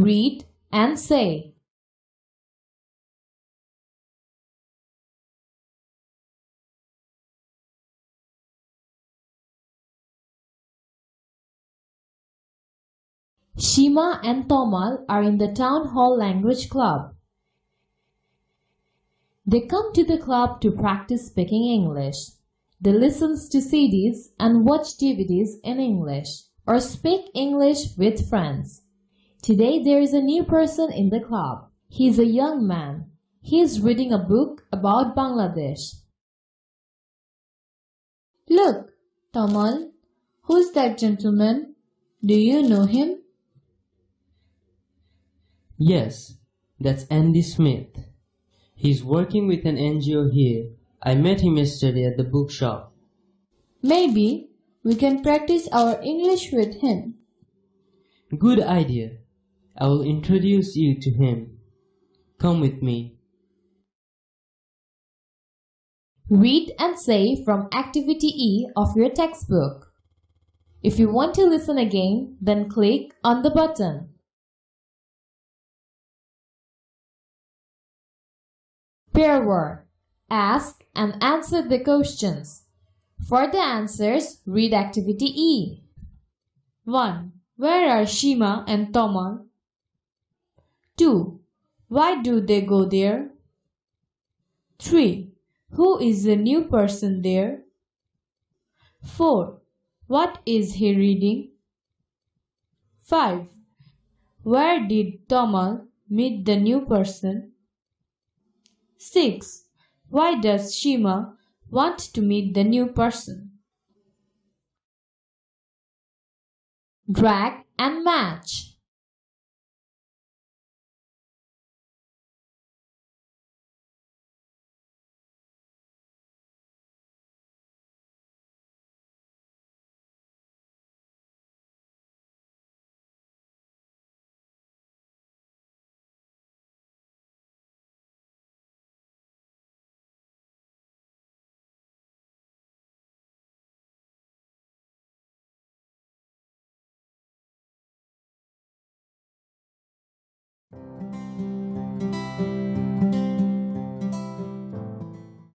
Read and say. Shima and Tomal are in the Town Hall Language Club. They come to the club to practice speaking English. They listen to CDs and watch DVDs in English or speak English with friends. Today there is a new person in the club. He is a young man. He is reading a book about Bangladesh. Look, Tamal, who's that gentleman? Do you know him? Yes, that's Andy Smith. He's working with an NGO here. I met him yesterday at the bookshop. Maybe we can practice our English with him. Good idea. I will introduce you to him. Come with me. Read and say from Activity E of your textbook. If you want to listen again, then click on the button. Pair word. Ask and answer the questions. For the answers, read Activity E. 1. Where are Shima and Tamal? 2. Why do they go there? 3. Who is the new person there? 4. What is he reading? 5. Where did Tamal meet the new person? 6. Why does Shima want to meet the new person? Drag and match.